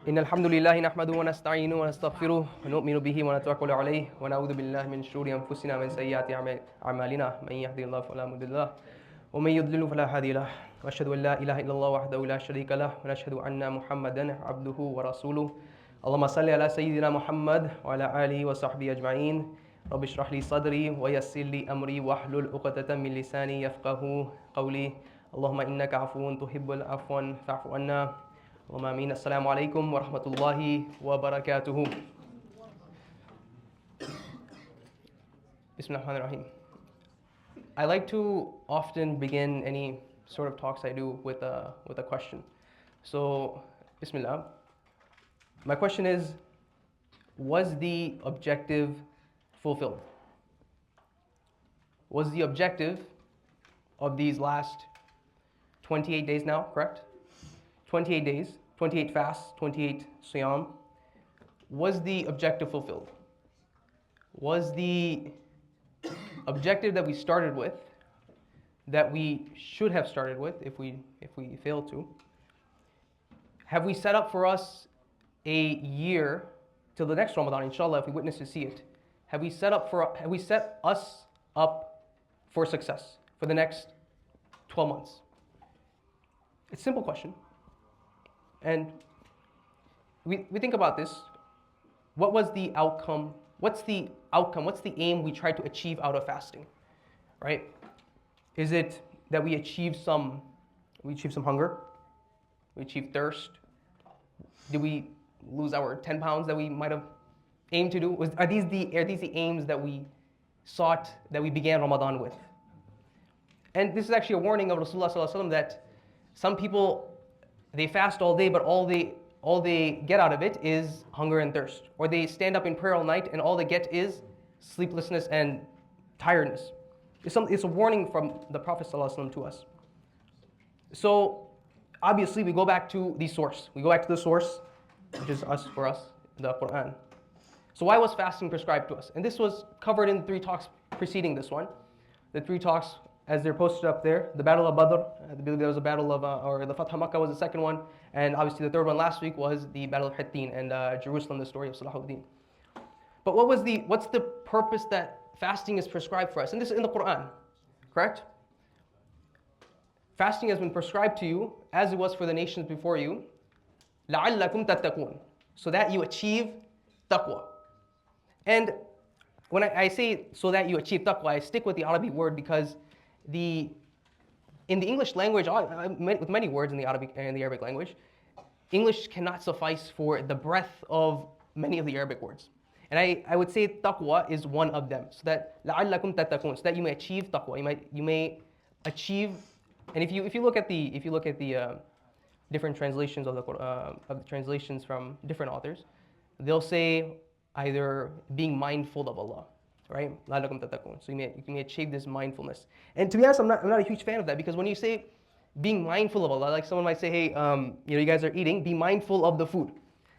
إن الحمد لله نحمده ونستعينه ونستغفره ونؤمن به ونتوكل عليه ونعوذ بالله من شرور أنفسنا ومن سيئات أعمالنا من يهده الله فلا مضل له ومن يضلل فلا هادي له وأشهد أن لا إله إلا الله وحده لا شريك له ونشهد أن محمدا عبده ورسوله اللهم صل على سيدنا محمد وعلى آله وصحبه أجمعين رب اشرح لي صدري ويسر لي أمري واحلل عقدة من لساني يفقهوا قولي اللهم إنك عفو تحب العفو فاعف عنا اللهم آمين. Assalamu Alaikum wa rahmatullahi wa barakatuhu. Bismillahirrahmanirrahim. I like to often begin any sort of talks I do with a question. So, Bismillah. My question is, was the objective fulfilled? Was the objective of these last 28 days now, correct? 28 days, 28 fasts, 28 siyam. Was the objective fulfilled? Was the objective that we started with, that we should have started with if we failed to, have we set up for us a year till the next Ramadan, inshallah, if we witness to see it, have we set us up for success for the next 12 months? It's a simple question. And we think about this. What was the outcome? What's the outcome? What's the aim we try to achieve out of fasting? Right? Is it that we achieve some hunger? We achieve thirst? Did we lose our 10 pounds that we might have aimed to do? Are these the aims that we sought, that we began Ramadan with? And this is actually a warning of Rasoolullah sallallahu alaihi wasallam that some people, they fast all day, but all they get out of it is hunger and thirst. Or they stand up in prayer all night, and all they get is sleeplessness and tiredness. It's a warning from the Prophet ﷺ to us. So, obviously, we go back to the source. We go back to the source, which is for us, the Quran. So why was fasting prescribed to us? And this was covered in 3 talks preceding this one. The 3 talks, as they're posted up there, the Battle of Badr, I believe there was a battle of, or the Fath Makkah was the second one, and obviously the third one last week was the Battle of Hittin and Jerusalem, the story of Salahuddin. But what's the purpose that fasting is prescribed for us? And this is in the Quran, correct? Fasting has been prescribed to you, as it was for the nations before you, لَعَلَّكُمْ تَتَّقُونَ, so that you achieve taqwa. And when I say so that you achieve taqwa, I stick with the Arabic word because in the English language, with many words in the Arabic language, English cannot suffice for the breadth of many of the Arabic words. And I would say taqwa is one of them. So that لَعَلَّكُمْ تَتَّقُونَ, so that you may achieve taqwa. You may achieve, and if you look at the different translations of the translations from different authors, they'll say either being mindful of Allah, right? So you may achieve this mindfulness. And to be honest, I'm not a huge fan of that, because when you say being mindful of Allah, like someone might say, hey, you guys are eating, be mindful of the food.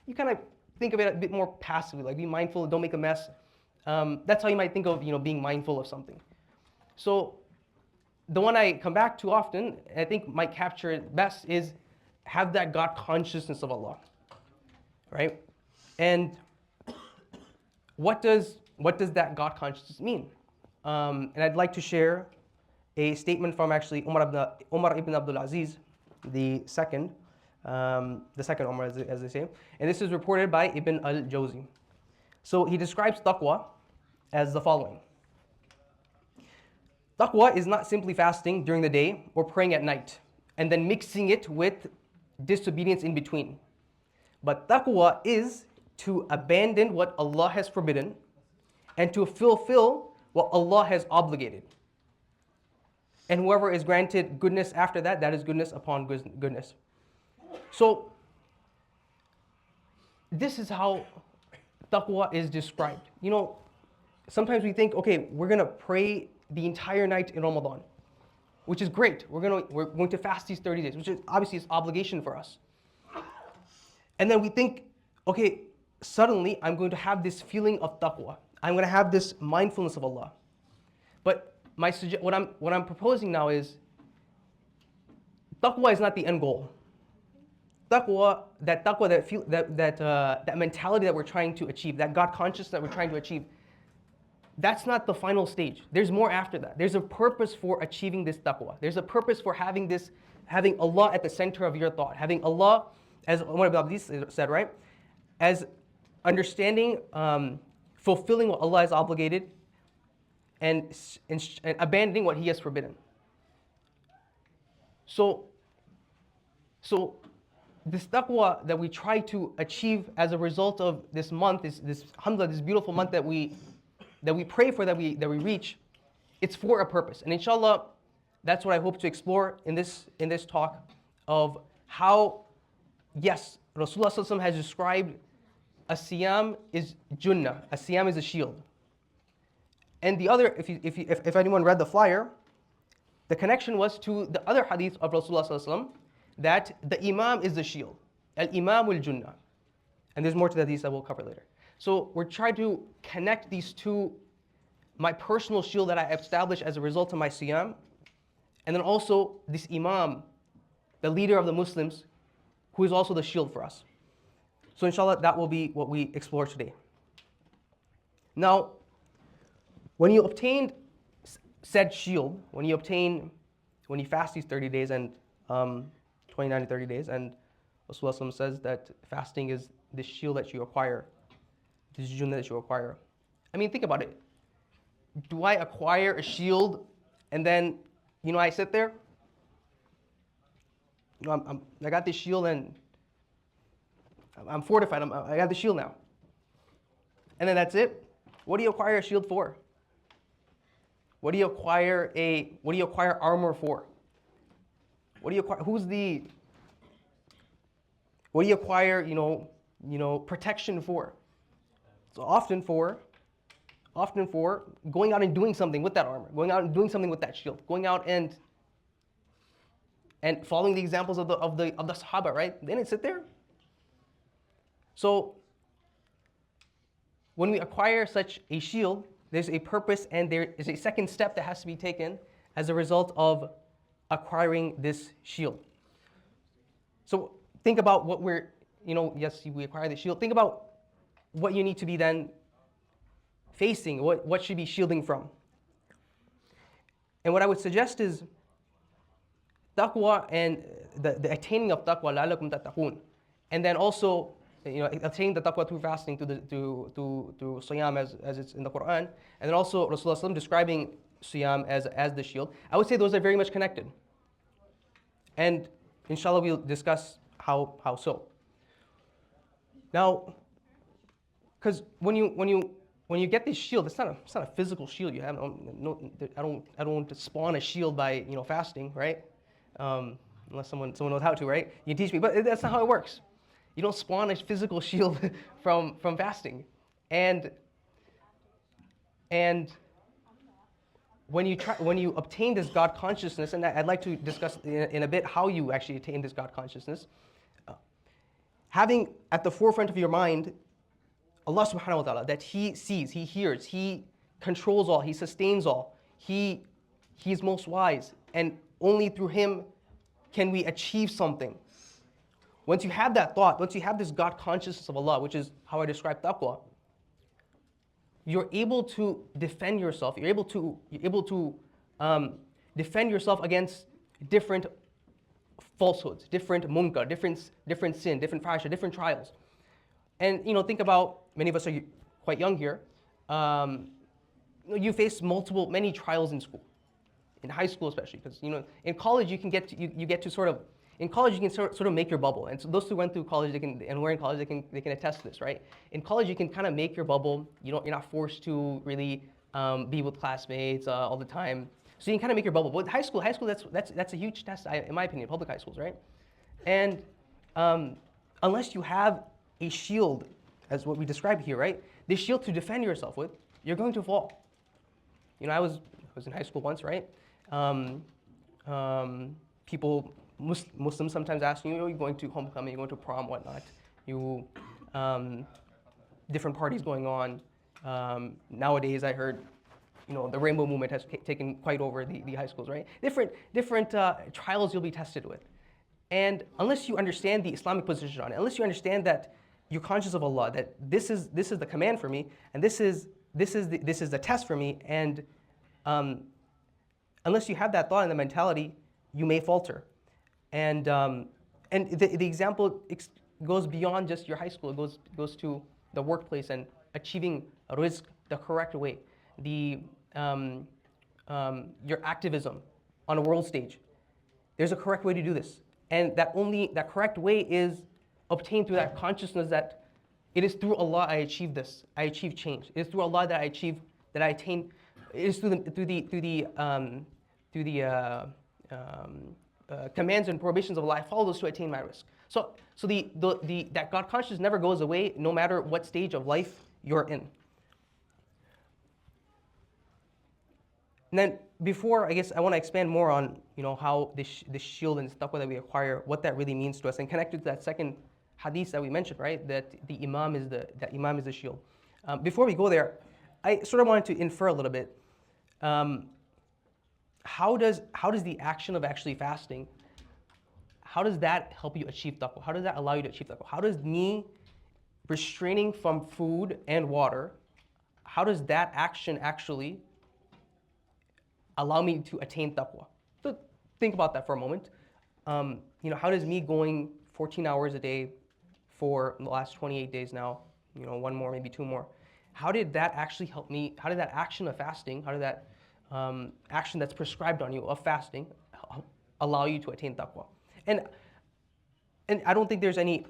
You kind of think of it a bit more passively, like be mindful, don't make a mess. That's how you might think of being mindful of something. So the one I come back to often, I think might capture it best, is have that God consciousness of Allah, right? And what does that God consciousness mean? And I'd like to share a statement from actually Umar ibn Abdul Aziz, the second Umar, as they say. And this is reported by Ibn al-Jawzi. So he describes taqwa as the following. Taqwa is not simply fasting during the day or praying at night and then mixing it with disobedience in between. But taqwa is to abandon what Allah has forbidden and to fulfill what Allah has obligated. And whoever is granted goodness after that, that is goodness upon goodness. So, this is how taqwa is described. Sometimes we think, okay, we're going to pray the entire night in Ramadan, which is great. We're going to fast these 30 days, which is obviously an obligation for us. And then we think, okay, suddenly I'm going to have this feeling of taqwa. I'm going to have this mindfulness of Allah. But what I'm proposing now is, taqwa is not the end goal. taqwa, that mentality that we're trying to achieve, that God consciousness that we're trying to achieve, that's not the final stage. There's more after that. There's a purpose for achieving this taqwa. There's a purpose for having Allah at the center of your thought, having Allah, as Umar ibn Abdul said, right, as understanding, fulfilling what Allah has obligated, and abandoning what He has forbidden. So this taqwa that we try to achieve as a result of this month, this alhamdulillah, this beautiful month that we pray for, that we reach, it's for a purpose. And inshallah, that's what I hope to explore in this talk, of how, yes, Rasulullah ﷺ has described a siyam is junnah, a siyam is a shield. And the other, if anyone read the flyer, the connection was to the other hadith of Rasulullah ﷺ, that the imam is the shield, al-imam al-junnah. And there's more to that hadith that we'll cover later. So we're trying to connect these two, my personal shield that I established as a result of my siyam, and then also this imam, the leader of the Muslims, who is also the shield for us. So inshallah, that will be what we explore today. Now, when you obtained said shield, when you fast these 30 days and 29 to 30 days, and Rasulullah says that fasting is this shield that you acquire, this junnah that you acquire. I mean, think about it. Do I acquire a shield and then, I sit there? I got this shield and I'm fortified. I got the shield now. And then that's it? What do you acquire a shield for? What do you acquire armor for? What do you acquire? What do you acquire, protection for? So often for going out and doing something with that armor, going out and doing something with that shield, going out and following the examples of the Sahabah, right? They didn't sit there. So when we acquire such a shield, there's a purpose, and there is a second step that has to be taken as a result of acquiring this shield. So think about what yes, we acquire the shield. Think about what you need to be then facing, what should be shielding from. And what I would suggest is taqwa, and the attaining of taqwa, la'allakum tattaqun. And then also, attaining the taqwa through fasting, through siyam as it's in the Quran. And then also Rasulullah ﷺ describing siyam as the shield. I would say those are very much connected. And inshallah we'll discuss how so. Now, because when you get this shield, it's not a physical shield you have. I don't spawn a shield by fasting, right? Unless someone knows how to, right? You teach me, but that's not how it works. You don't spawn a physical shield from fasting, and when you obtain this God consciousness, and I'd like to discuss in a bit how you actually attain this God consciousness, having at the forefront of your mind Allah subhanahu wa ta'ala, that He sees, He hears, He controls all, He sustains all, He's most wise, and only through Him can we achieve something. Once you have that thought, once you have this God consciousness of Allah, which is how I describe taqwa, you're able to defend yourself. You're able to defend yourself against different falsehoods, different munkar, different sin, different fahsha, different trials. And think about, many of us are quite young here. You face many trials in school, in high school especially, because in college you get to sort of. In college, you can sort of make your bubble, and so those who went through college, and were in college, they can attest to this, right? In college, you can kind of make your bubble. You're not forced to really be with classmates all the time, so you can kind of make your bubble. But high school, that's a huge test, in my opinion, public high schools, right? And unless you have a shield, as what we described here, right? This shield to defend yourself with, you're going to fall. I was in high school once, right? Muslims sometimes ask you, you're going to homecoming, you're going to prom, whatnot. Different parties going on. Nowadays, I heard, the rainbow movement has taken quite over the high schools, right? Different trials you'll be tested with. And unless you understand the Islamic position on it, unless you understand that you're conscious of Allah, that this is the command for me, and this is the test for me, and unless you have that thought and the mentality, you may falter. And the example goes beyond just your high school. It goes to the workplace and achieving rizq the correct way. Your activism on a world stage. There's a correct way to do this. And that correct way is obtained through that consciousness that it is through Allah I achieve this. I achieve change. It is through Allah that I attain. It is through the commands and prohibitions of Allah. I follow those to attain my risk. So that God consciousness never goes away, no matter what stage of life you're in. And then before, I guess I want to expand more on how this shield and taqwa that we acquire, what that really means to us, and connected to that second hadith that we mentioned, right? That Imam is the shield. Before we go there, I sort of wanted to infer a little bit. How does the action of actually fasting, how does that help you achieve taqwa? How does that allow you to achieve taqwa? How does me restraining from food and water, how does that action actually allow me to attain taqwa? So think about that for a moment. How does me going 14 hours a day for the last 28 days now, one more, maybe two more, how did that actually help me? How did that action of fasting, how did that action that's prescribed on you of fasting allow you to attain taqwa? And I don't think there's any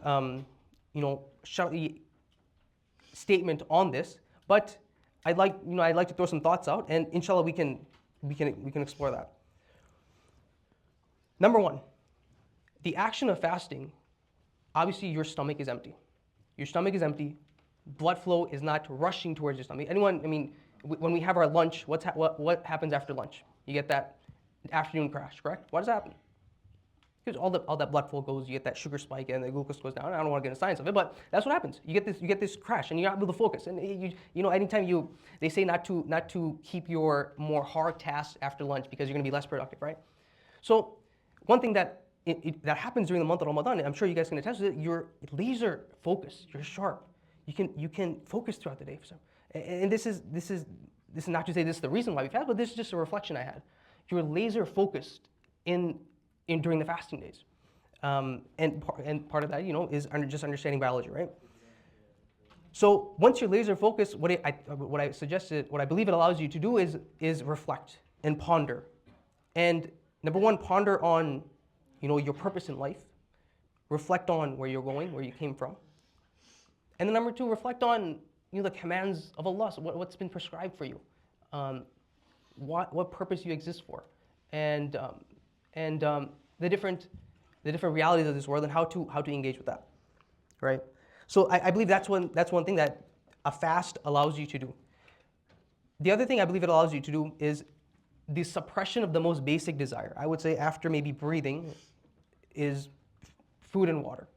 shari statement on this, but I'd like to throw some thoughts out, and inshallah we can explore that. Number one, the action of fasting, obviously your stomach is empty. Your stomach is empty. Blood flow is not rushing towards your stomach. When we have our lunch, what happens after lunch? You get that afternoon crash, correct? What does happen? Because all that blood flow goes, you get that sugar spike and the glucose goes down. I don't want to get into the science of it, but that's what happens. You get this crash and you're not able to focus. And anytime they say not to keep your more hard tasks after lunch because you're going to be less productive, right? So one thing that happens during the month of Ramadan, and I'm sure you guys can attest to it, you're laser focused, you're sharp. You can focus throughout the day. So, and this is not to say this is the reason why we fast, but this is just a reflection I had. You're laser focused in during the fasting days, and part of that is just understanding biology, right? So once you're laser focused, what I suggested, what I believe it allows you to do is reflect and ponder, and number one, ponder on your purpose in life, reflect on where you're going, where you came from, and then number two, reflect on the commands of Allah, so what's been prescribed for you, what purpose you exist for, and the different realities of this world and how to engage with that, right? So I believe that's one thing that a fast allows you to do. The other thing I believe it allows you to do is the suppression of the most basic desire. I would say after maybe breathing is food and water.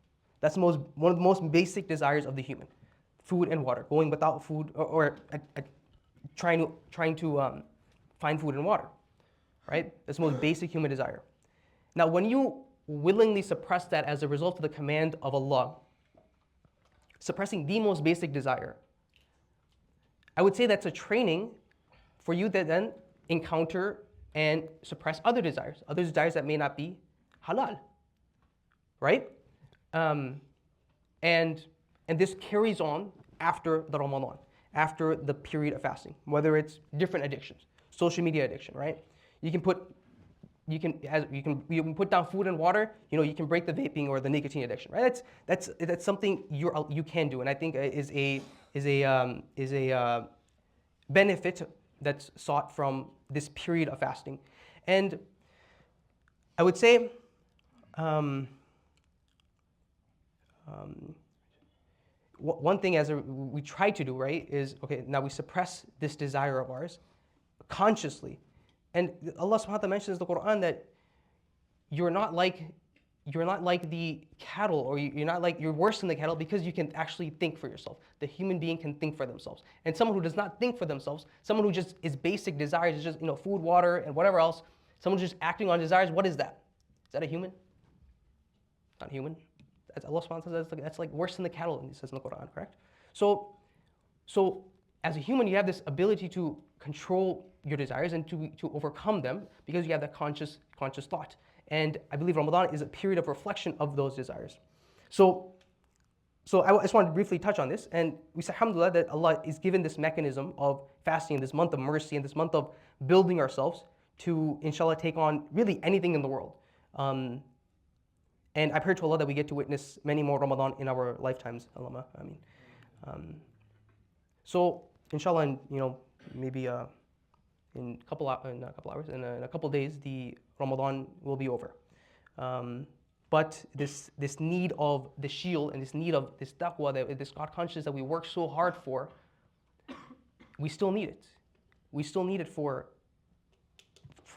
That's one of the most basic desires of the human, food and water. Going without food or trying to find food and water, right? That's the most basic human desire. Now, when you willingly suppress that as a result of the command of Allah, suppressing the most basic desire, I would say that's a training for you to then encounter and suppress other desires that may not be halal, right? And this carries on after the Ramadan, after the period of fasting, whether it's different addictions, social media addiction, right? You can put down food and water. You can break the vaping or the nicotine addiction, right? That's something you can do, and I think is a benefit that's sought from this period of fasting. And I would say one thing we try to do, right, is now we suppress this desire of ours consciously. And Allah subhanahu wa ta'ala mentions in the Quran that you're not like the cattle, or you're worse than the cattle because you can actually think for yourself. The human being can think for themselves. And someone who does not think for themselves, someone who just is basic desires, is just food, water, and whatever else, someone who's just acting on desires, what is that? Is that a human? not human. That's Allah subhanahu wa ta'ala says that's like worse than the cattle, and He says in the Quran, correct? So as a human, you have this ability to control your desires and to overcome them because you have that conscious thought. And I believe Ramadan is a period of reflection of those desires. So I just wanted to briefly touch on this, and we say alhamdulillah that Allah is given this mechanism of fasting, this month of mercy, and this month of building ourselves to, inshallah, take on really anything in the world. And I pray to Allah that we get to witness many more Ramadan in our lifetimes. Allahumma ameen. So inshallah, maybe in a couple hours, in a couple days, the Ramadan will be over. But this need of the shield and this need of this taqwa, this God consciousness that we work so hard for, we still need it. We still need it for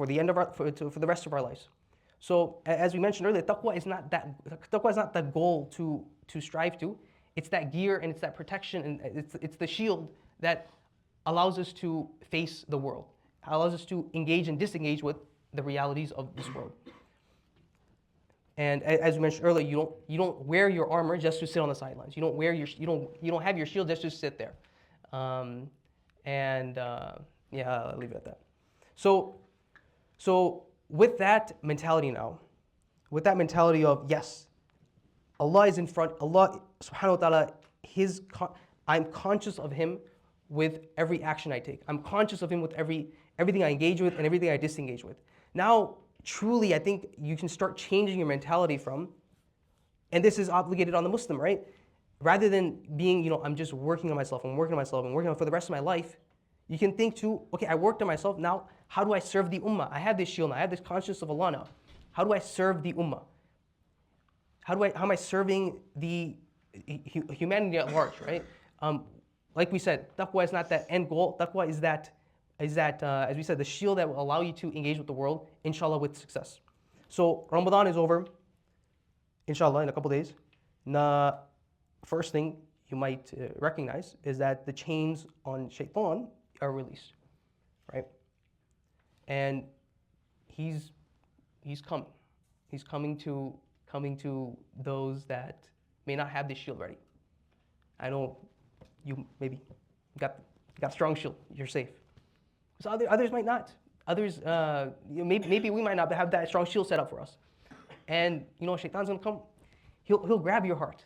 the end of for the rest of our lives. So as we mentioned earlier, taqwa is not the goal to strive to. It's that gear and it's that protection and it's the shield that allows us to face the world, allows us to engage and disengage with the realities of this world. And as we mentioned earlier, you don't wear your armor just to sit on the sidelines. You don't have your shield just to sit there. I'll leave it at that. So with that mentality now, with that mentality of yes, Allah is in front. Allah subhanahu wa ta'ala, I'm conscious of Him with every action I take. I'm conscious of Him with everything I engage with and everything I disengage with. Now, truly, I think you can start changing your mentality from, and this is obligated on the Muslim, right? Rather than being, I'm just working on myself, I'm working on for the rest of my life, you can think too, okay, I worked on myself, now how do I serve the Ummah? I have this shield now, I have this consciousness of Allah now. How do I serve the Ummah? How am I serving the humanity at large, right? Like we said, taqwa is not that end goal. Taqwa is that, as we said, the shield that will allow you to engage with the world, inshallah, with success. So Ramadan is over, inshallah, in a couple days. The first thing you might recognize is that the chains on shaitan are released, right? And he's coming. He's coming to those that may not have this shield ready. I know you maybe got strong shield, you're safe. So others might not. Others, maybe we might not have that strong shield set up for us. And shaitan's gonna come. He'll grab your heart,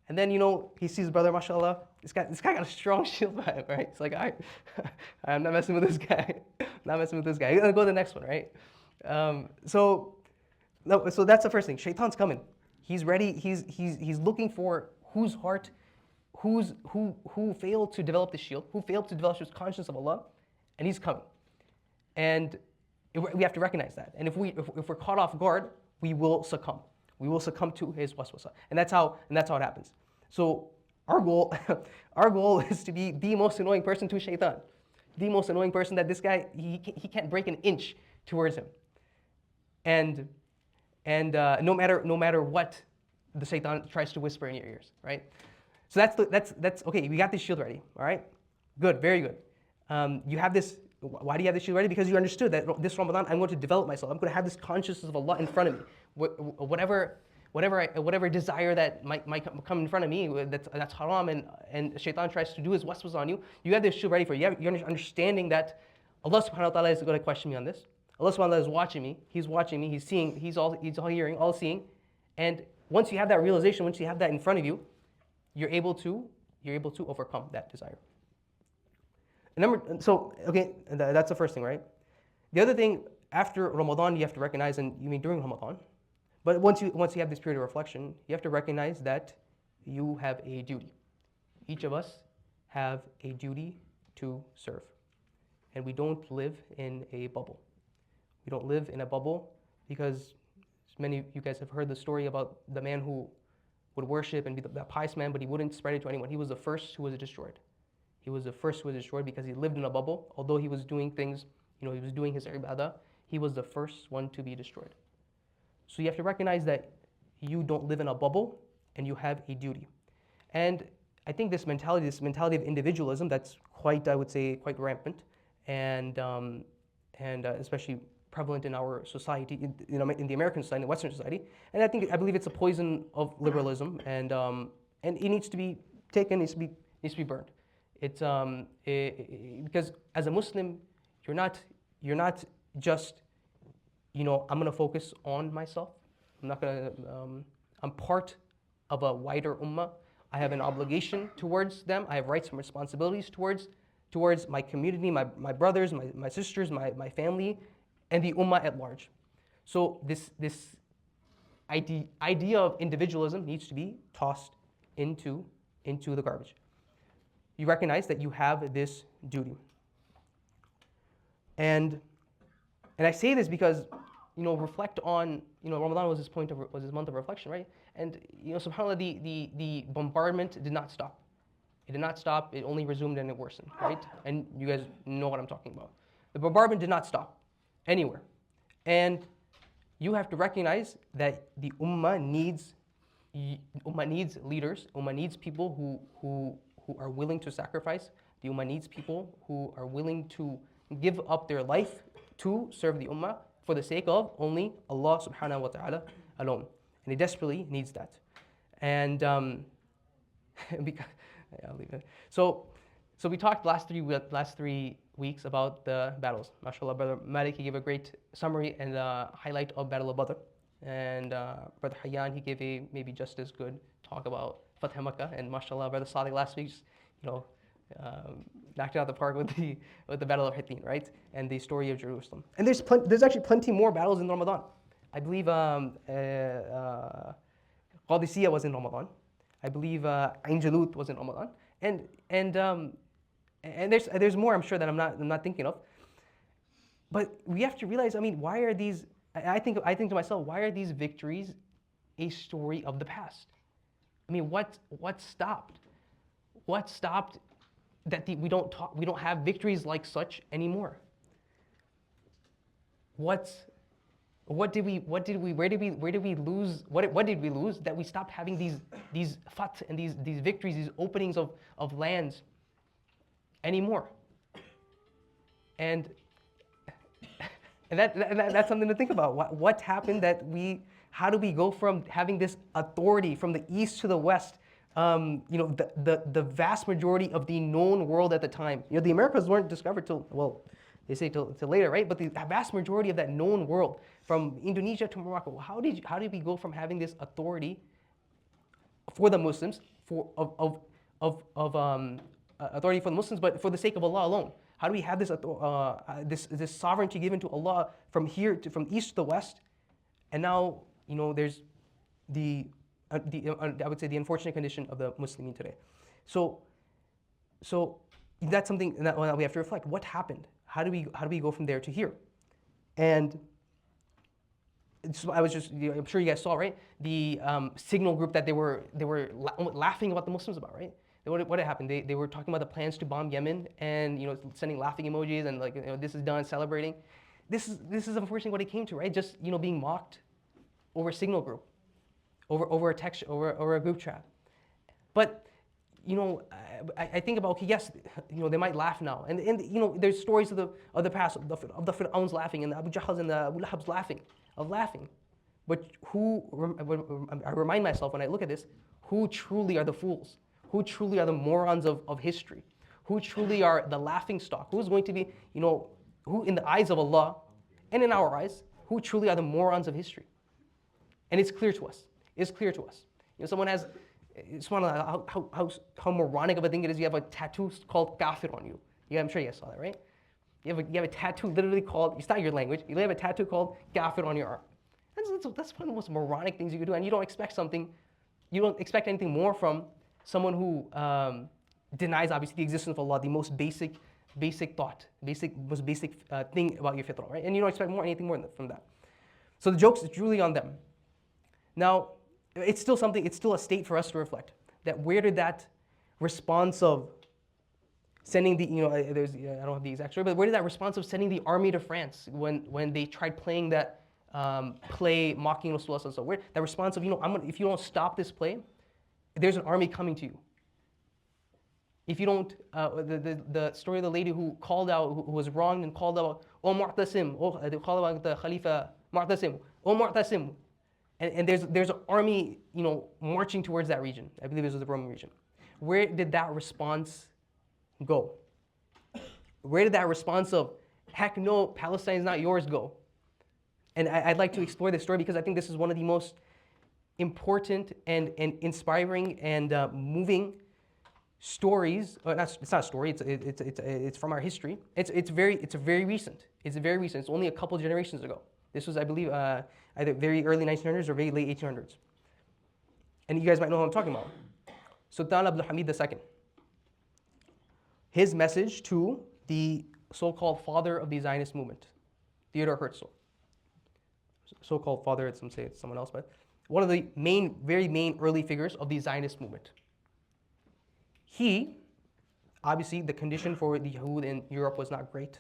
and then he sees his brother, mashallah. This guy got a strong shield by him, right? It's like, I'm not messing with this guy. Not messing with this guy. He's gonna go to the next one, right? So that's the first thing. Shaitan's coming. He's ready. He's looking for whose heart, who failed to develop the shield, who failed to develop his conscience of Allah, and he's coming. And we have to recognize that. And if we're caught off guard, we will succumb. We will succumb to his waswasa, and that's how it happens. So our goal is to be the most annoying person to shaitan, the most annoying person that this guy he can't break an inch towards him. And no matter what the shaitan tries to whisper in your ears, right? So that's okay. We got this shield ready, all right? Good, very good. You have this. Why do you have this shield ready? Because you understood that this Ramadan I'm going to develop myself. I'm going to have this consciousness of Allah in front of me. Whatever desire that might come in front of me that's haram and shaitan tries to do his waswas on you. You have this shield ready for you. You're understanding that Allah subhanahu wa ta'ala is going to question me on this. Allah subhanahu wa ta'ala is watching me. He's watching me. He's seeing. He's all hearing, all seeing. And once you have that realization, once you have that in front of you, you're able to overcome that desire. That's the first thing, right? The other thing, after Ramadan, you have to recognize, and you mean during Ramadan, but once you have this period of reflection, you have to recognize that you have a duty. Each of us have a duty to serve. And we don't live in a bubble. We don't live in a bubble because many of you guys have heard the story about the man who would worship and be the pious man, but he wouldn't spread it to anyone. He was the first who was destroyed. He was the first who was destroyed because he lived in a bubble. Although he was doing things, he was doing his ibadah, he was the first one to be destroyed. So you have to recognize that you don't live in a bubble and you have a duty. And I think this mentality of individualism that's quite, I would say, quite rampant and especially prevalent in our society, in the American society, in the Western society. And I believe it's a poison of liberalism, and it needs to be taken, needs to be burned. It's because as a Muslim, you're not just, I'm going to focus on myself. I'm not going to. I'm part of a wider ummah. I have an obligation towards them. I have rights and responsibilities towards my community, my brothers, my sisters, my family, and the ummah at large. So this idea of individualism needs to be tossed into the garbage. You recognize that you have this duty. And I say this because, reflect on, Ramadan was his month of reflection, right? And, subhanAllah, the bombardment did not stop. It did not stop, it only resumed and it worsened, right? And you guys know what I'm talking about. The bombardment did not stop anywhere. And you have to recognize that the ummah needs leaders, ummah needs people who are willing to sacrifice, the ummah needs people who are willing to give up their life to serve the ummah for the sake of only Allah subhanahu wa ta'ala alone. And it desperately needs that. And because, I'll leave it. So we talked last three weeks about the battles. MashaAllah, Brother Malik, he gave a great summary and highlight of Battle of Badr. And Brother Hayyan, he gave a maybe just as good talk about Fath Makkah. And MashaAllah, Brother Salih last week, knocked it out of the park with the Battle of Hittin, right? And the story of Jerusalem. And there's actually plenty more battles in Ramadan. I believe Qadisiyah was in Ramadan. I believe Ain Jalut was in Ramadan. And there's more, I'm sure, that I'm not thinking of. But we have to realize, why are these? I think to myself, why are these victories a story of the past? What stopped? What stopped that we don't have victories like such anymore? Where did we lose that we stopped having these fath and these victories, these openings of lands anymore? And that's something to think about. What happened how do we go from having this authority from the east to the west? The vast majority of the known world at the time. The Americas weren't discovered till later, right? But the vast majority of that known world, from Indonesia to Morocco, how did we go from having this authority for the Muslims, authority for the Muslims, but for the sake of Allah alone? How do we have this sovereignty given to Allah from east to the west? And now there's I would say the unfortunate condition of the Muslimin today. So that's something that we have to reflect. What happened? How do we go from there to here? And I'm sure you guys saw, right? The signal group that they were laughing about the Muslims about, right? What had happened? They were talking about the plans to bomb Yemen and sending laughing emojis and this is done, celebrating. This is unfortunately what it came to, right? Just being mocked over a signal group. Over a text, over a group chat. But, I think about, okay, yes, they might laugh now. And there's stories of the past, of the Fir'auns laughing, and the Abu Jahals and the Abu Lahabs laughing. But I remind myself when I look at this, who truly are the fools? Who truly are the morons of history? Who truly are the laughing stock? Who's going to be, who in the eyes of Allah, and in our eyes, who truly are the morons of history? And it's clear to us. It's clear to us. Someone has, how moronic of a thing it is. You have a tattoo called kafir on you. Yeah, I'm sure you guys saw that, right? You have a tattoo literally called, it's not your language, you have a tattoo called kafir on your arm. That's one of the most moronic things you could do, and you don't expect anything more from someone who denies, obviously, the existence of Allah, the most basic thought, most basic thing about your fitrah, right? And you don't expect anything more from that. So the joke's truly on them. Now, it's still a state for us to reflect. That where did that response of sending the, I don't have the exact story, but where did that response of sending the army to France when they tried playing that play mocking Rasulullah, so where that response of, if you don't stop this play, there's an army coming to you. If you don't, the story of the lady who called out, who was wronged and called out, "O Mu'tasim," they called out the Khalifa Mu'tasim, "O Mu'tasim," and there's an army, marching towards that region. I believe it was the Roman region. Where did that response go? Where did that response of, "Heck no, Palestine is not yours," go? And I'd like to explore this story because I think this is one of the most important and inspiring and moving stories. It's not a story. It's from our history. It's very recent. It's very recent. It's only a couple generations ago. This was, I believe, either very early 1900s or very late 1800s. And you guys might know who I'm talking about. Sultan Abdul Hamid II. His message to the so-called father of the Zionist movement, Theodor Herzl. So-called father, some say it's someone else, but one of the very main early figures of the Zionist movement. He, obviously, the condition for the Yahud in Europe was not great.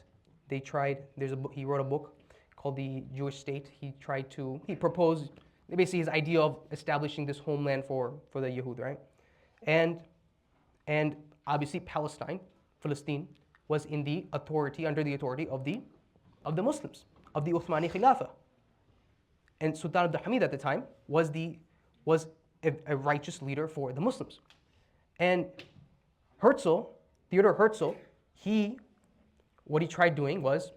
They tried. He wrote a book called The Jewish State. He proposed basically his idea of establishing this homeland for the Yahud, right? And obviously Palestine, was under the authority of the Muslims, of the Uthmani Khilafah. And Sultan Abdul Hamid at the time was a righteous leader for the Muslims. And Theodor Herzl, what he tried doing was,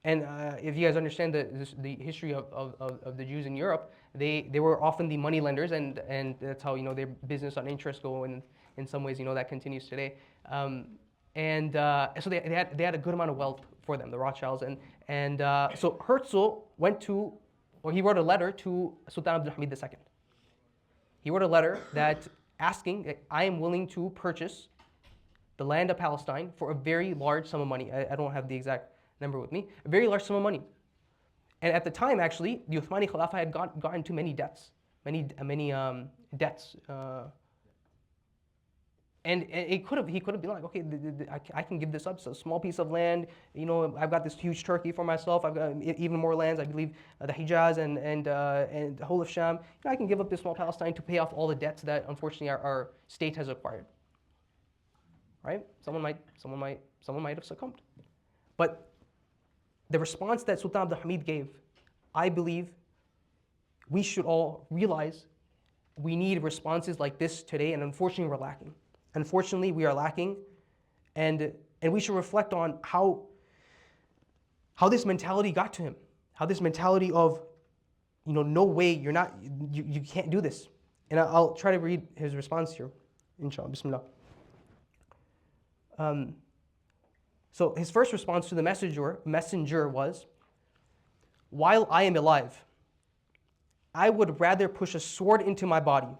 and if you guys understand the history of the Jews in Europe, they were often the money lenders, and that's how their business on interest go, and in some ways that continues today. So they had a good amount of wealth for them, the Rothschilds, and so Herzl he wrote a letter to Sultan Abdul Hamid II. He wrote a letter asking, "I am willing to purchase the land of Palestine for a very large sum of money." I don't have the exact number with me. A very large sum of money. And at the time, actually, the Uthmani Khilafah had gotten into many debts, and he could have been like, "Okay, I can give this up. It's a small piece of land. I've got this huge Turkey for myself. I've got even more lands. I believe the Hijaz and the whole of Sham. I can give up this small Palestine to pay off all the debts that unfortunately our state has acquired." Right? Someone might have succumbed. But the response that Sultan Abdul Hamid gave, I believe we should all realize we need responses like this today, and unfortunately we're lacking. Unfortunately, we are lacking, and we should reflect on how this mentality got to him. How this mentality of, no way, you can't do this. And I'll try to read his response here, inshallah, bismillah. So his first response to the messenger was, "While I am alive, I would rather push a sword into my body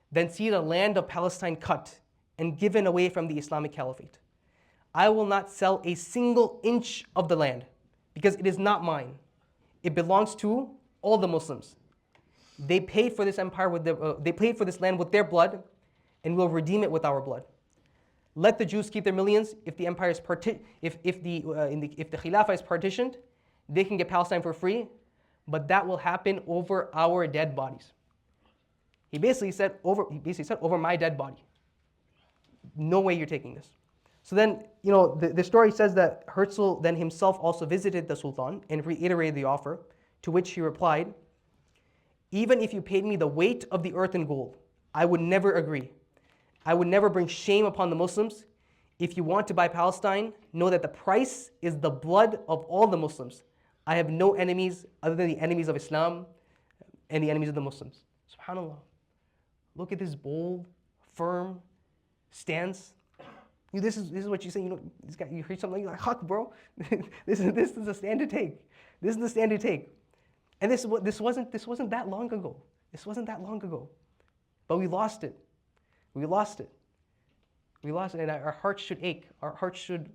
than see the land of Palestine cut and given away from the Islamic Caliphate. I will not sell a single inch of the land because it is not mine. It belongs to all the Muslims. They paid for this empire they paid for this land with their blood, and we'll redeem it with our blood. Let the Jews keep their millions. If the empire is if the Khilafah is partitioned, they can get Palestine for free, but that will happen over our dead bodies." He basically said over my dead body. No way you're taking this. So then, the story says that Herzl then himself also visited the Sultan and reiterated the offer, to which he replied, "Even if you paid me the weight of the earth in gold, I would never agree. I would never bring shame upon the Muslims. If you want to buy Palestine, know that the price is the blood of all the Muslims. I have no enemies other than the enemies of Islam and the enemies of the Muslims." SubhanAllah. Look at this bold, firm stance. This is what you say. This guy, you hear something like, "Haq, bro." This is a stand to take. This is the stand to take. And this wasn't that long ago. This wasn't that long ago. But we lost it. We lost it, and our hearts should ache. Our hearts should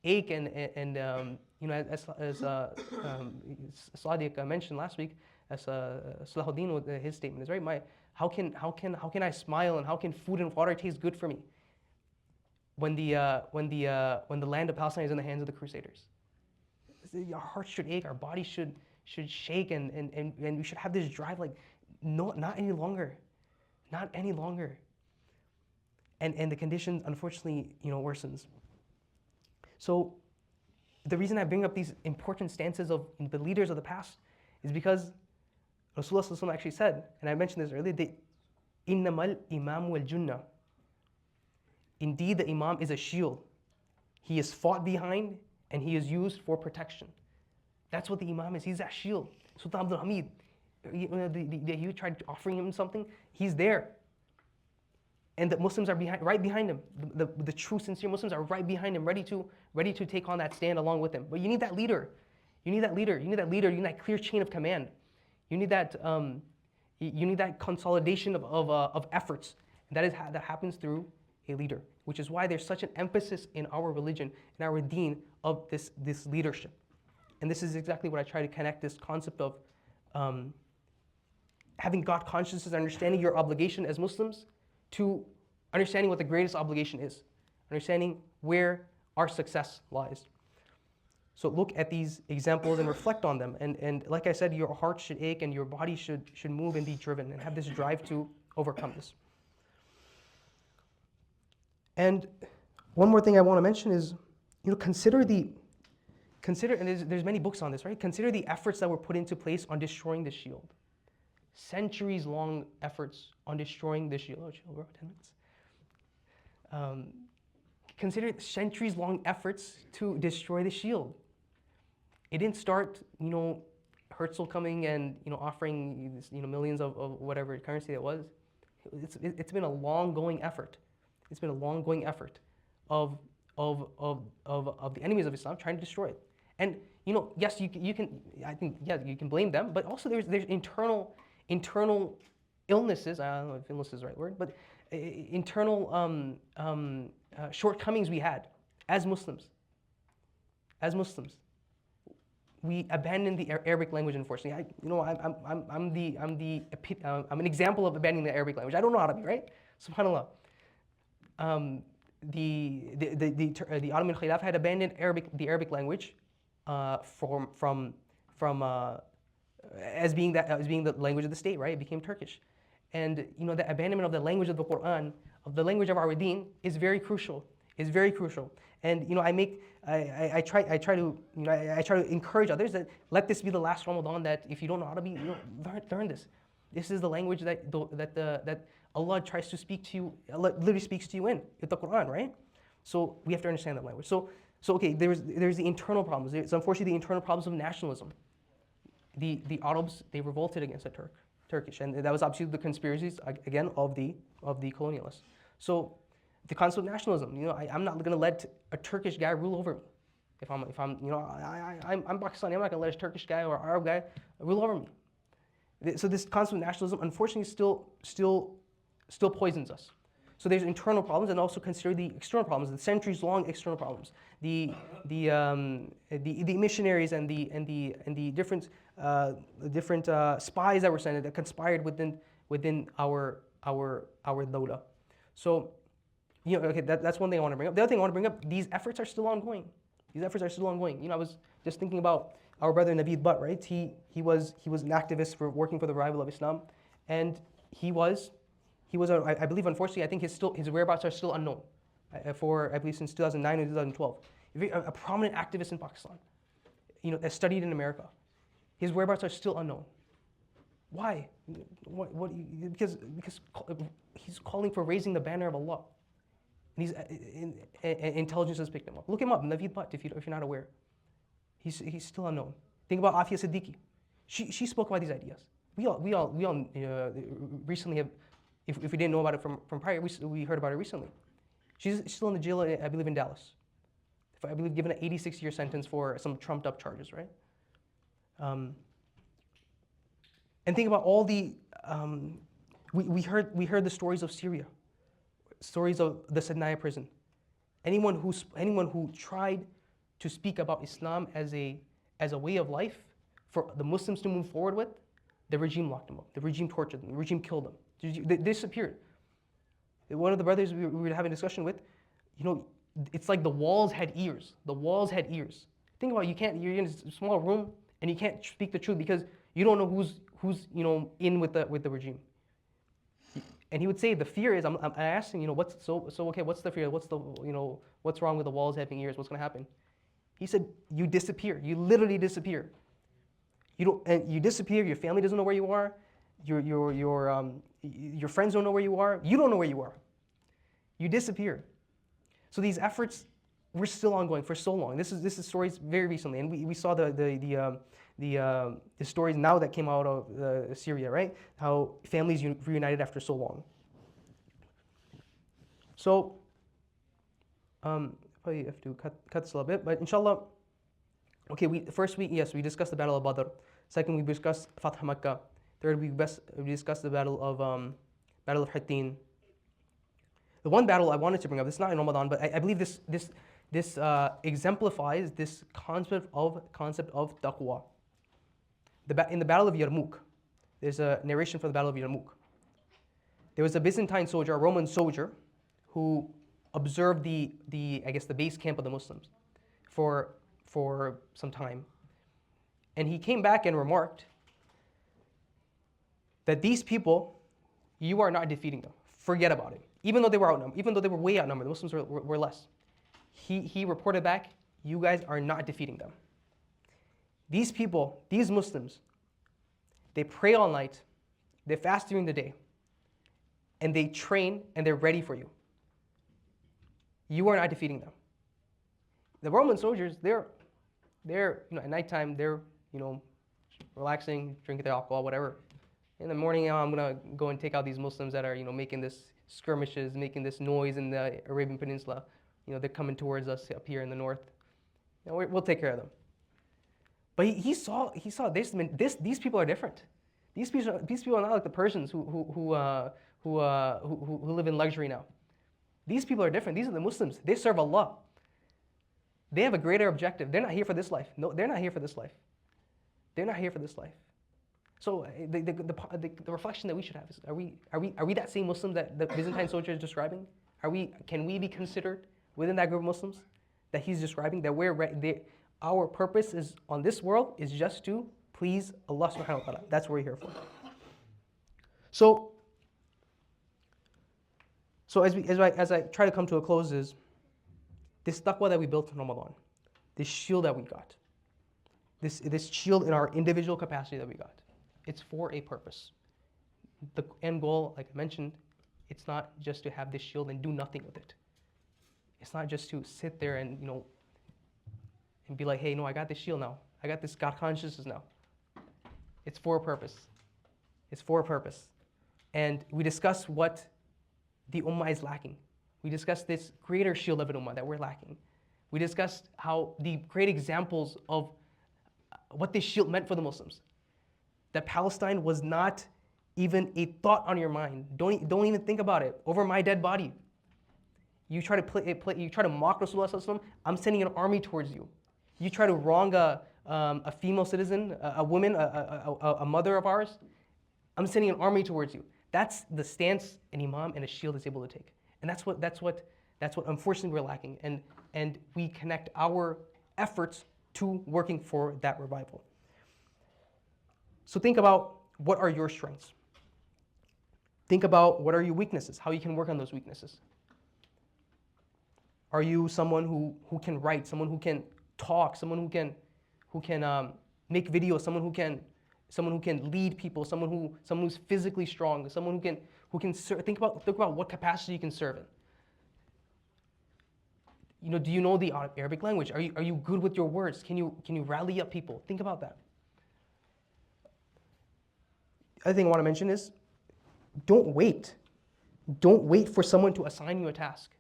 ache, and as Sadiq mentioned last week, as Salahuddin with his statement is right. How can I smile, and how can food and water taste good for me when the land of Palestine is in the hands of the Crusaders? Our hearts should ache. Our bodies should shake, and we should have this drive like, no, not any longer, not any longer. and the condition, unfortunately, worsens. So the reason I bring up these important stances of the leaders of the past is because Rasulullah actually said, and I mentioned this earlier, that innamal imamu al-Junnah. Indeed, the imam is a shield. He is fought behind and he is used for protection. That's what the imam is. He's that shield. Sultan Abdul Hamid, you tried offering him something, he's there. And the Muslims are right behind him. The true, sincere Muslims are right behind him, ready to take on that stand along with him. But you need that leader. You need that leader. You need that leader. You need that clear chain of command. You need that. You need that consolidation of efforts. And that happens through a leader, which is why there's such an emphasis in our religion, in our deen, of this leadership. And this is exactly what I try to connect this concept of having God consciousness, understanding your obligation as Muslims, to understanding what the greatest obligation is, understanding where our success lies. So look at these examples and reflect on them. And like I said, your heart should ache and your body should move and be driven and have this drive to overcome this. And one more thing I want to mention is, consider, and there's many books on this, right? Consider the efforts that were put into place on destroying the shield. Centuries-long efforts on destroying the shield. Oh, chill, bro, 10 minutes. Consider centuries-long efforts to destroy the shield. It didn't start, Herzl coming and offering millions of whatever currency it was. It's been a long-going effort. It's been a long-going effort of the enemies of Islam trying to destroy it. And yes, you can. I think you can blame them, but also there's internal illnesses. I don't know if illness is the right word, but internal shortcomings we had as Muslims. As Muslims, we abandoned the Arabic language. Unfortunately, I'm an example of abandoning the Arabic language. I don't know Arabic, right? Subhanallah. The Ottoman Khilafah had abandoned the Arabic language as being the language of the state, right? It became Turkish, and the abandonment of the language of the Quran, of the language of our deen, is very crucial. Is very crucial. And I try to encourage others that let this be the last Ramadan, that if you don't know Arabic, learn this. This is the language that Allah tries to speak to you. Allah literally speaks to you in the Quran, right? So we have to understand that language. So okay, there's the internal problems. It's unfortunately the internal problems of nationalism. The Arabs, they revolted against the Turkish, and that was obviously the conspiracies again of the colonialists. So the concept of nationalism, I'm not going to let a Turkish guy rule over me. If I'm I'm Pakistani, I'm not going to let a Turkish guy or Arab guy rule over me. So this concept of nationalism, unfortunately, still poisons us. So there's internal problems, and also consider the external problems, the centuries-long external problems, the missionaries and the different spies that were sent, that conspired within our dawla. So okay, that's one thing I want to bring up. The other thing I want to bring up, these efforts are still ongoing. These efforts are still ongoing. I was just thinking about our brother Naveed Butt, right? He was an activist for working for the revival of Islam, and he was I believe, unfortunately, I think his whereabouts are still unknown, for I believe since 2009 or 2012. A prominent activist in Pakistan, that studied in America. His whereabouts are still unknown. Why? Because he's calling for raising the banner of Allah. And intelligence has picked him up. Look him up, Naveed Butt, if you're not aware. He's still unknown. Think about Afia Siddiqui. She spoke about these ideas. We all recently have, if we didn't know about it from prior, we heard about it recently. She's still in the jail, I believe, in Dallas. I believe given an 86-year sentence for some trumped up charges, right? And think about all the we heard the stories of Syria, stories of the Sednaya prison. Anyone who tried to speak about Islam as a way of life for the Muslims to move forward with, the regime locked them up. The regime tortured them. The regime killed them. They disappeared. One of the brothers we were having a discussion with, it's like the walls had ears. The walls had ears. Think about it, you're in a small room and you can't speak the truth because you don't know who's in with the regime. And he would say, the fear is, I'm asking, okay, what's the fear? What's wrong with the walls having ears? What's going to happen? He said, you disappear. You literally disappear. You disappear. Your family doesn't know where you are. Your friends don't know where you are. You don't know where you are. You disappear. So these efforts were still ongoing for so long. This is stories very recently, and we saw the stories now that came out of Syria, right? How families reunited after so long. So probably have to cut this a little bit, but inshallah. Okay, we discussed the Battle of Badr. Second, we discussed Fath Makkah. Third, we discussed the Battle of Hittin. The one battle I wanted to bring up, this is not in Ramadan, but I believe this exemplifies this concept of taqwa. In the Battle of Yarmouk, there's a narration for the Battle of Yarmouk. There was a Byzantine soldier, a Roman soldier, who observed the base camp of the Muslims for some time. And he came back and remarked that these people, you are not defeating them. Forget about it. Even though they were outnumbered, even though they were way outnumbered, the Muslims were less. He reported back, you guys are not defeating them. These people, these Muslims, they pray all night, they fast during the day, and they train and they're ready for you. You are not defeating them. The Roman soldiers, they're at nighttime, they're relaxing, drinking their alcohol, whatever. In the morning, I'm gonna go and take out these Muslims that are making this skirmishes, making this noise in the Arabian Peninsula. They're coming towards us up here in the north. We'll take care of them. But he saw this. These people are different. These people are not like the Persians who live in luxury now. These people are different. These are the Muslims. They serve Allah. They have a greater objective. They're not here for this life. No, they're not here for this life. They're not here for this life. So the reflection that we should have is: Are we that same Muslim that the Byzantine soldier is describing? Can we be considered within that group of Muslims that he's describing? That our purpose is on this world is just to please Allah Subhanahu wa Taala. That's what we're here for. So as I try to come to a close, is this taqwa that we built in Ramadan, this shield that we got, this shield in our individual capacity that we got. It's for a purpose. The end goal, like I mentioned, it's not just to have this shield and do nothing with it. It's not just to sit there and and be like, hey, no, I got this shield now. I got this God consciousness now. It's for a purpose. It's for a purpose. And we discuss what the Ummah is lacking. We discussed this greater shield of an Ummah that we're lacking. We discussed how the great examples of what this shield meant for the Muslims. That Palestine was not even a thought on your mind. Don't even think about it. Over my dead body. You try to mock Rasoolullah, I'm sending an army towards you. You try to wrong a female citizen, a woman, a mother of ours, I'm sending an army towards you. That's the stance an imam and a shield is able to take. And that's what unfortunately we're lacking. And we connect our efforts to working for that revival. So think about, what are your strengths? Think about, what are your weaknesses? How you can work on those weaknesses. Are you someone who can write, someone who can talk, someone who can make videos, someone who can lead people, someone who's physically strong, someone who can serve? Think about what capacity you can serve in. Do you know the Arabic language? Are you good with your words? Can you rally up people? Think about that. Other thing I want to mention is, don't wait. Don't wait for someone to assign you a task.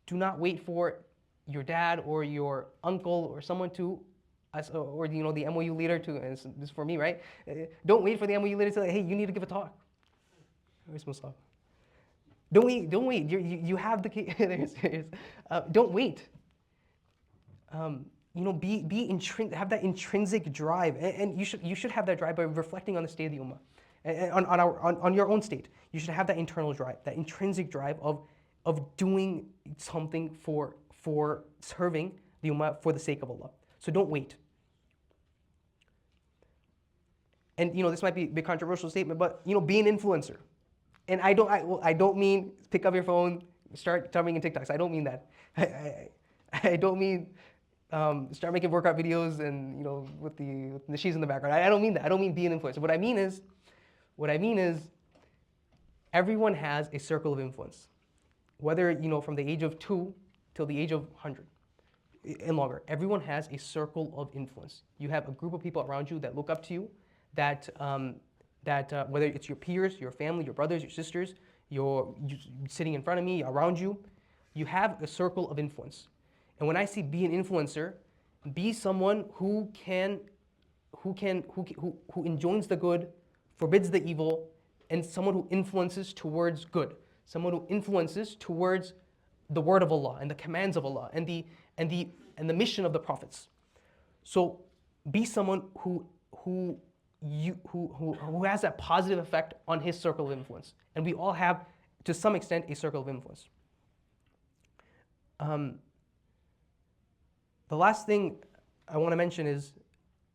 Do not wait for your dad or your uncle or someone to, or the MOU leader to, and this is for me, right? Don't wait for the MOU leader to say, hey, you need to give a talk. Where's Mustafa? Don't wait. You have the key. Don't wait. Have that intrinsic drive, and you should have that drive by reflecting on the state of the Ummah, and on your own state. You should have that internal drive, that intrinsic drive of doing something for serving the Ummah for the sake of Allah. So don't wait. And this might be a big controversial statement, but be an influencer. And I don't mean pick up your phone, start making TikToks. I don't mean that. I don't mean start making workout videos and with the she's in the background. I don't mean that. I don't mean be an influencer. What I mean is everyone has a circle of influence, whether from the age of 2 till the age of 100 and longer. Everyone has a circle of influence. You have a group of people around you that look up to you, that whether it's your peers, your family, your brothers, your sisters, you sitting in front of me, around you, you have a circle of influence. And when I say be an influencer, be someone who enjoins the good, forbids the evil, and someone who influences towards good. Someone who influences towards the word of Allah and the commands of Allah and the mission of the prophets. So be someone who has that positive effect on his circle of influence. And we all have, to some extent, a circle of influence. The last thing I want to mention is,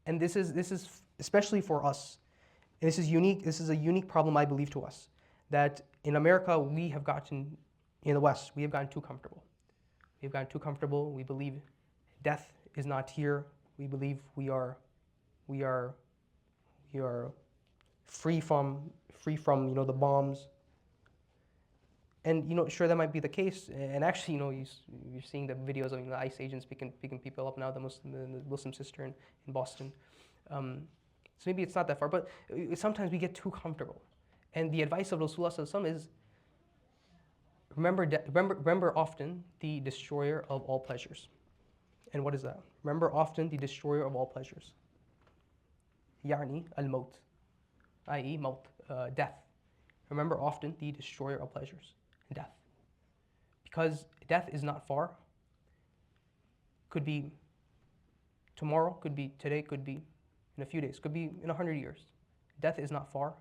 and this is especially for us, and this is unique. This is a unique problem, I believe, to us, that in America in the West, we have gotten too comfortable. We've gotten too comfortable. We believe death is not here. We believe we are free from the bombs. And sure, that might be the case. And actually, you're seeing the videos of the ICE agents picking people up now. The Muslim sister in Boston. So maybe it's not that far, but sometimes we get too comfortable. And the advice of Rasulullah is remember often the destroyer of all pleasures. And what is that? Remember often the destroyer of all pleasures. Yani al-maut, i.e. maut, death. Remember often the destroyer of pleasures, death. Because death is not far. Could be tomorrow, could be today, could be in a few days, could be in 100 years. Death is not far.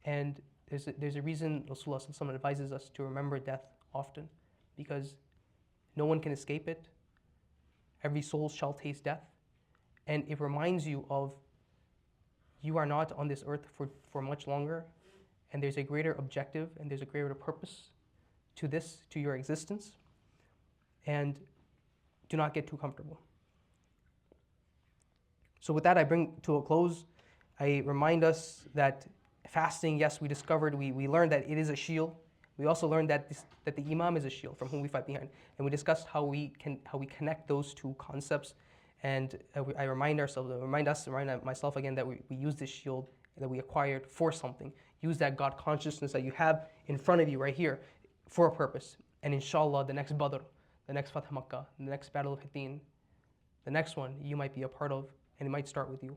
And there's a reason Rasulullah advises us to remember death often, because no one can escape it. Every soul shall taste death. And it reminds you of you are not on this earth for much longer, and there's a greater objective and there's a greater purpose to your existence. And do not get too comfortable. So with that, I bring to a close. I remind us that fasting, yes, we learned that it is a shield. We also learned that the Imam is a shield from whom we fight behind. And we discussed how we connect those two concepts. And I remind myself again that we use this shield that we acquired for something. Use that God consciousness that you have in front of you right here for a purpose. And inshallah, the next Badr, the next Fath Makkah, the next Battle of Hittin, the next one you might be a part of, and it might start with you.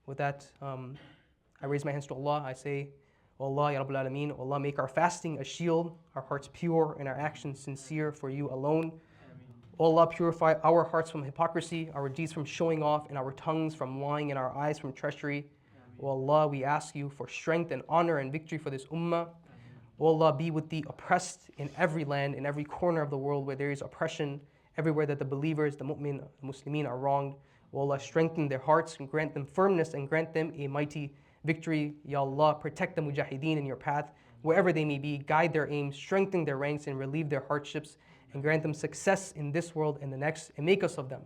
With that, I raise my hands to Allah. I say, O Allah, Ya Rabbul Alameen, O Allah, make our fasting a shield, our hearts pure, and our actions sincere for you alone. O Allah, purify our hearts from hypocrisy, our deeds from showing off, and our tongues from lying, and our eyes from treachery. O Allah, we ask you for strength and honor and victory for this ummah. O Allah, be with the oppressed in every land, in every corner of the world where there is oppression, everywhere that the believers, the mu'min, the Muslimin are wronged. O Allah, strengthen their hearts and grant them firmness and grant them a mighty victory. Ya Allah, protect the mujahideen in your path, wherever they may be, guide their aim, strengthen their ranks and relieve their hardships, and grant them success in this world and the next, and make us of them.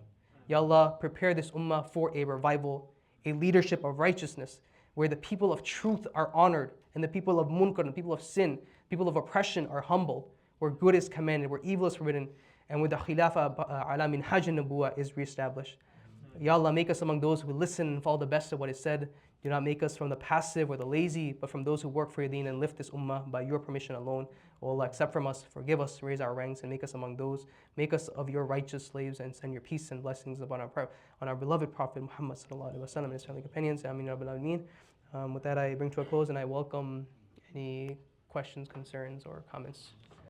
Ya Allah, prepare this ummah for a revival, a leadership of righteousness, where the people of truth are honored, and the people of munkar, and people of sin, people of oppression are humbled, where good is commanded, where evil is forbidden, and where the khilafah ala minhaj an-nubuwah is reestablished. Ya Allah, make us among those who listen and follow the best of what is said. Do not make us from the passive or the lazy, but from those who work for your deen and lift this ummah by your permission alone. O Allah, accept from us, forgive us, raise our ranks, and make us among those. Make us of your righteous slaves, and send your peace and blessings upon our beloved Prophet Muhammad sallallahu alaihi wasallam and his family companions. Ameen ya Rabbil Alameen. With that, I bring to a close, and I welcome any questions, concerns, or comments.